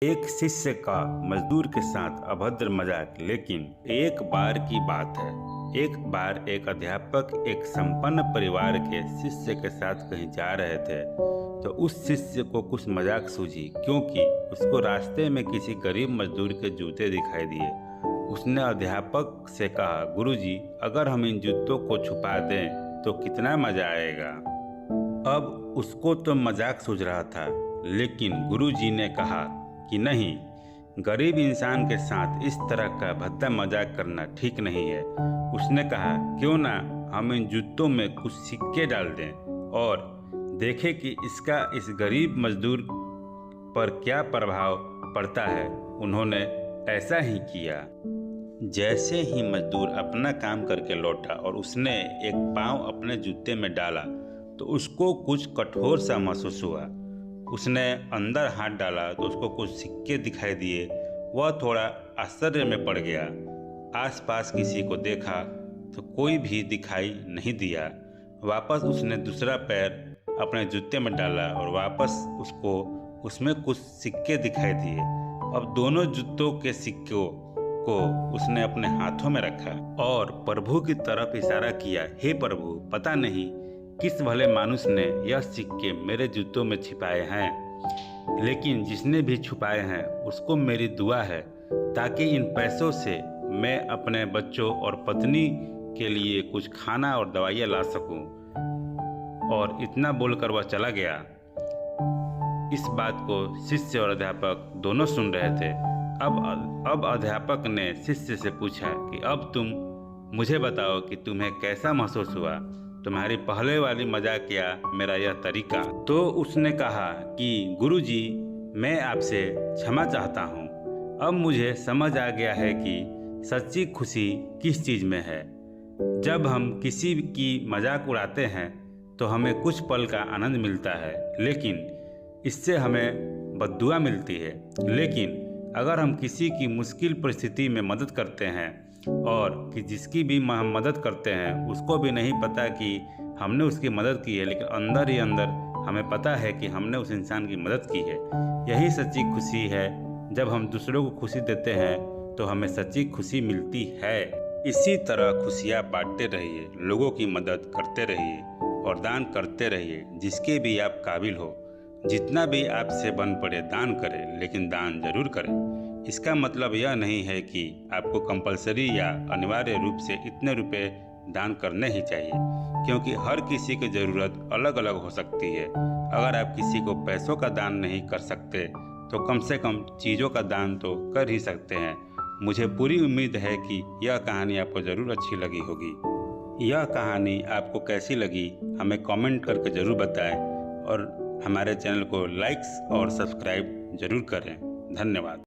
एक शिष्य का मजदूर के साथ अभद्र मजाक। लेकिन एक बार की बात है, एक बार एक अध्यापक एक संपन्न परिवार के शिष्य के साथ कहीं जा रहे थे तो उस शिष्य को कुछ मजाक सूझी, क्योंकि उसको रास्ते में किसी गरीब मजदूर के जूते दिखाई दिए। उसने अध्यापक से कहा, गुरुजी, अगर हम इन जूतों को छुपा दें तो कितना मजा आएगा। अब उसको तो मजाक सूझ रहा था, लेकिन गुरुजी ने कहा कि नहीं, गरीब इंसान के साथ इस तरह का भद्दा मजाक करना ठीक नहीं है। उसने कहा, क्यों ना हम इन जूतों में कुछ सिक्के डाल दें और देखें कि इसका इस गरीब मजदूर पर क्या प्रभाव पड़ता है। उन्होंने ऐसा ही किया। जैसे ही मजदूर अपना काम करके लौटा और उसने एक पाँव अपने जूते में डाला तो उसको कुछ कठोर सा महसूस हुआ। उसने अंदर हाथ डाला तो उसको कुछ सिक्के दिखाई दिए। वह थोड़ा आश्चर्य में पड़ गया। आसपास किसी को देखा तो कोई भी दिखाई नहीं दिया। वापस उसने दूसरा पैर अपने जूते में डाला और वापस उसको उसमें कुछ सिक्के दिखाई दिए। अब दोनों जूतों के सिक्कों को उसने अपने हाथों में रखा और प्रभु की तरफ इशारा किया, हे प्रभु, पता नहीं किस भले मानुष ने यह सिक्के मेरे जूतों में छिपाए हैं, लेकिन जिसने भी छुपाए हैं उसको मेरी दुआ है ताकि इन पैसों से मैं अपने बच्चों और पत्नी के लिए कुछ खाना और दवाइयाँ ला सकूं। और इतना बोलकर वह चला गया। इस बात को शिष्य और अध्यापक दोनों सुन रहे थे। अब अध्यापक ने शिष्य से पूछा कि अब तुम मुझे बताओ कि तुम्हें कैसा महसूस हुआ, तुम्हारी पहले वाली मजाक या मेरा यह तरीका। तो उसने कहा कि गुरुजी, मैं आपसे क्षमा चाहता हूँ। अब मुझे समझ आ गया है कि सच्ची खुशी किस चीज़ में है। जब हम किसी की मजाक उड़ाते हैं तो हमें कुछ पल का आनंद मिलता है, लेकिन इससे हमें बद्दुआ मिलती है। लेकिन अगर हम किसी की मुश्किल परिस्थिति में मदद करते हैं और कि जिसकी भी हम मदद करते हैं उसको भी नहीं पता कि हमने उसकी मदद की है, लेकिन अंदर ही अंदर हमें पता है कि हमने उस इंसान की मदद की है। यही सच्ची खुशी है। जब हम दूसरों को खुशी देते हैं तो हमें सच्ची खुशी मिलती है। इसी तरह खुशियाँ बांटते रहिए, लोगों की मदद करते रहिए और दान करते रहिए, जिसके भी आप काबिल हो। जितना भी आपसे बन पड़े दान करें, लेकिन दान जरूर करें। इसका मतलब यह नहीं है कि आपको कंपलसरी या अनिवार्य रूप से इतने रुपए दान करने ही चाहिए, क्योंकि हर किसी की ज़रूरत अलग अलग हो सकती है। अगर आप किसी को पैसों का दान नहीं कर सकते तो कम से कम चीज़ों का दान तो कर ही सकते हैं। मुझे पूरी उम्मीद है कि यह कहानी आपको ज़रूर अच्छी लगी होगी। यह कहानी आपको कैसी लगी हमें कमेंट करके ज़रूर बताएं और हमारे चैनल को लाइक्स और सब्सक्राइब ज़रूर करें। धन्यवाद।